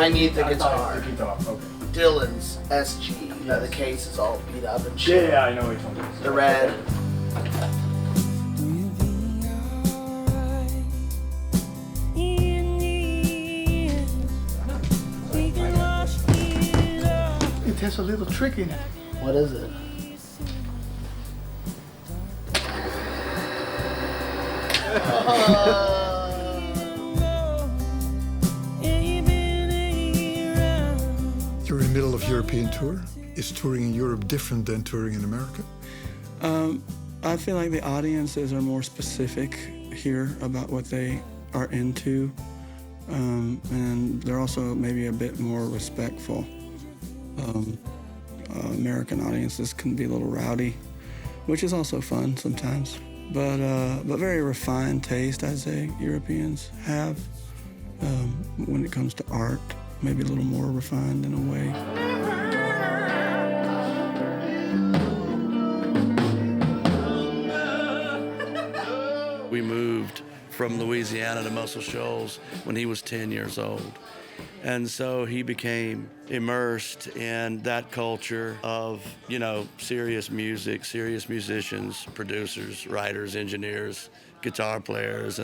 I need the guitar. The guitar, okay. Dylan's SG. You know, the case is all beat up and shit. Yeah, I know which one it is. The red. There's a little trick in it. What is it? You're in the middle of European tour. Is touring in Europe different than touring in America? I feel like the audiences are more specific here about what they are into, and they're also maybe a bit more respectful. American audiences can be a little rowdy, which is also fun sometimes. But very refined taste, I'd say, Europeans have when it comes to art. Maybe a little more refined in a way. We moved from Louisiana to Muscle Shoals when he was 10 years old. And so he became immersed in that culture of, you know, serious music, serious musicians, producers, writers, engineers, guitar players.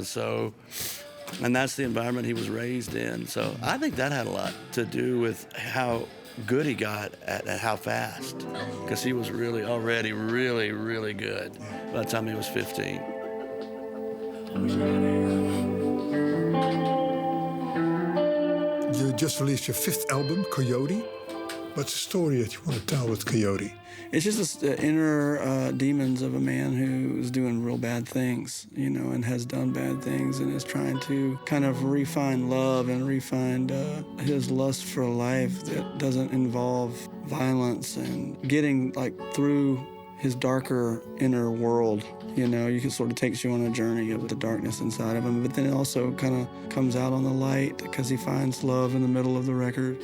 And that's the environment he was raised in. So I think that had a lot to do with how good he got at how fast. Because he was really already really, really good by the time he was 15. You just released your 5th album, Coyote. What's the story that you want to tell with Coyote? It's just the inner demons of a man who's doing real bad things, you know, and has done bad things and is trying to kind of refine love and refine his lust for a life that doesn't involve violence and getting, like, through his darker inner world. You know, you can sort of takes you on a journey of the darkness inside of him, but then it also kind of comes out on the light because he finds love in the middle of the record.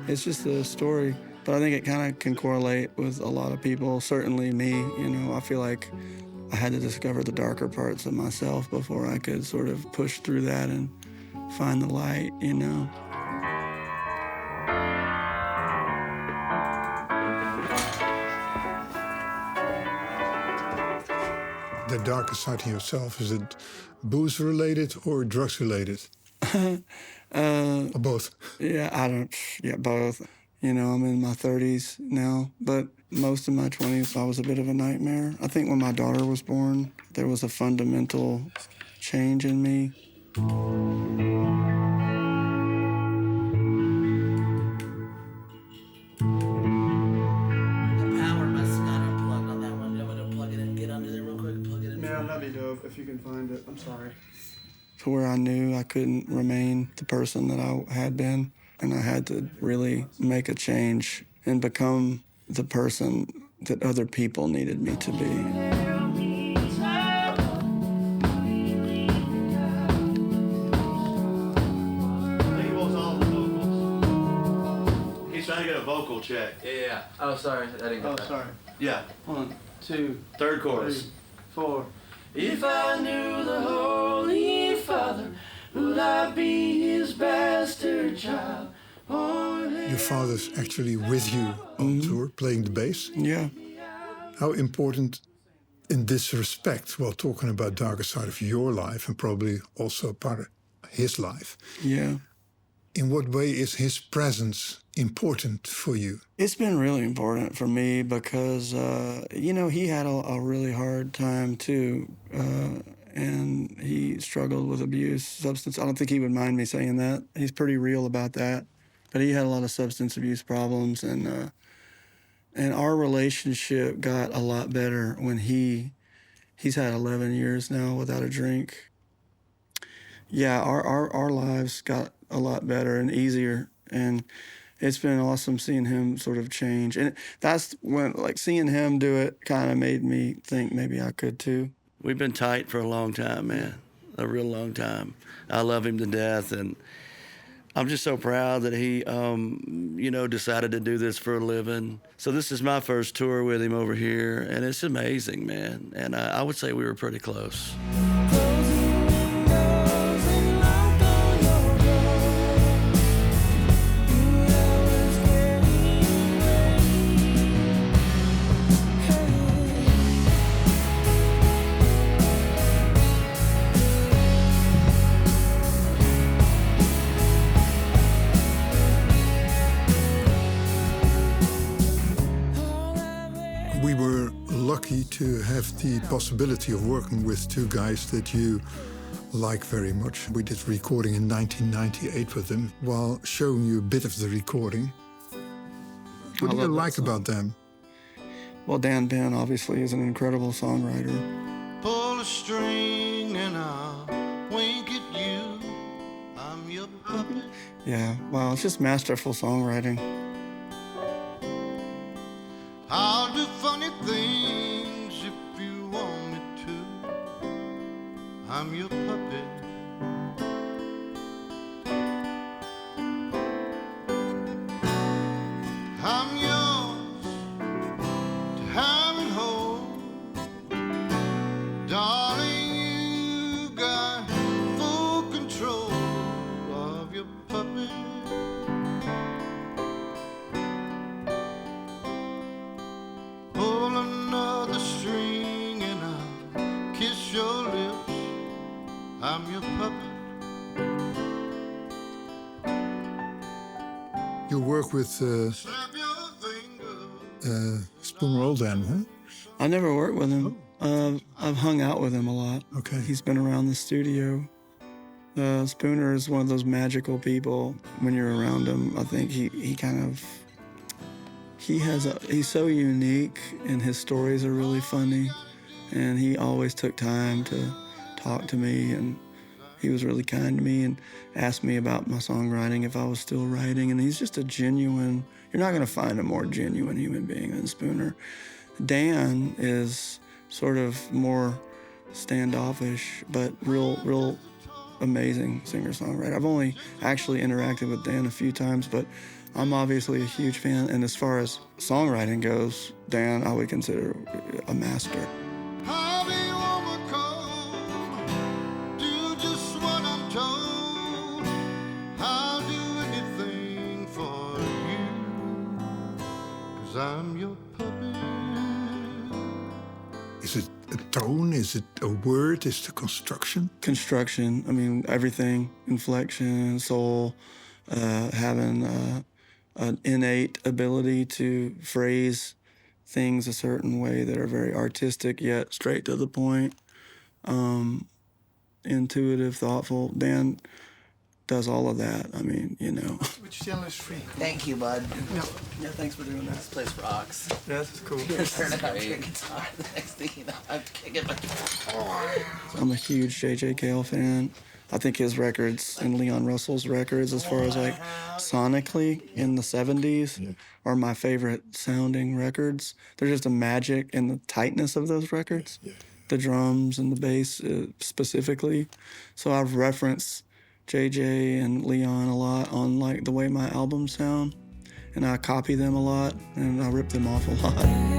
It's just a story, but I think it kind of can correlate with a lot of people, certainly me. You know, I feel like I had to discover the darker parts of myself before I could sort of push through that and find the light, you know. The darker side of yourself, is it booze-related or drugs-related? Or both? Yeah, both. You know, I'm in my 30s now, but most of my 20s, I was a bit of a nightmare. I think when my daughter was born, there was a fundamental change in me. If you can find it, I'm sorry. To where I knew I couldn't remain the person that I had been, and I had to really make a change and become the person that other people needed me to be. He's trying to get a vocal check. Yeah. Oh, sorry. I didn't get that. Oh, sorry. Yeah. 1, 2, Third chorus. 3, 4. If I knew the Holy Father, would I be his bastard child? Your father's actually with you on tour, playing the bass. Yeah. How important in this respect, while talking about darker side of your life and probably also part of his life, Yeah. in what way is his presence important for you? It's been really important for me because, you know, he had a really hard time too, and he struggled with abuse, substance. I don't think he would mind me saying that. He's pretty real about that. But he had a lot of substance abuse problems, and our relationship got a lot better when he's had 11 years now without a drink. Yeah, our lives got a lot better and easier, and it's been awesome seeing him sort of change. And that's when, like, seeing him do it kind of made me think maybe I could too. We've been tight for a long time, man. A real long time. I love him to death, and I'm just so proud that he, you know, decided to do this for a living. So this is my first tour with him over here, and it's amazing, man. And I would say we were pretty close. Closing windows and locked lucky to have the possibility of working with two guys that you like very much. We did recording in 1998 with them. While showing you a bit of the recording, what do you like about them? Well, Dan Penn obviously is an incredible songwriter. Pull a string and I'll wink at you. I'm your puppet. Yeah, wow, it's just masterful songwriting. I'll do funny things if you want me to. I'm your puppet. I'm yours to have and hold. Darling, you got full control of your puppet. Pull another string and I'll kiss your lips. I'm your puppet. You work with Snap your fingers. Spooner Oldham, huh? I never worked with him. I've hung out with him a lot. Okay. He's been around the studio. Spooner is one of those magical people. When you're around him, I think he's so unique, and his stories are really funny. And he always took time to talk to me, and he was really kind to me and asked me about my songwriting, if I was still writing. And he's just a genuine, you're not going to find a more genuine human being than Spooner. Dan is sort of more standoffish, but real amazing singer-songwriter. I've only actually interacted with Dan a few times, but I'm obviously a huge fan. And as far as songwriting goes, Dan, I would consider a master. I'll be overcome. Do just what I'm told. I'll do anything for you. 'Cause I'm your puppet. Is it a tone? Is it a word? Is it a construction? Construction, I mean, everything, inflection, soul, having an innate ability to phrase things a certain way that are very artistic yet straight to the point, intuitive, thoughtful. Dan does all of that. I mean, you know. Which channel is free? Thank you, bud. Yeah, thanks for doing that. This place rocks. Yeah, this is cool. Turn out your guitar. The next thing you know, I'm kicking my. I'm a huge J.J. Cale fan. I think his records and Leon Russell's records, as far as like sonically in the 70s, are my favorite sounding records. There's just a magic in the tightness of those records, the drums and the bass specifically. So I've referenced JJ and Leon a lot on like the way my albums sound, and I copy them a lot and I rip them off a lot.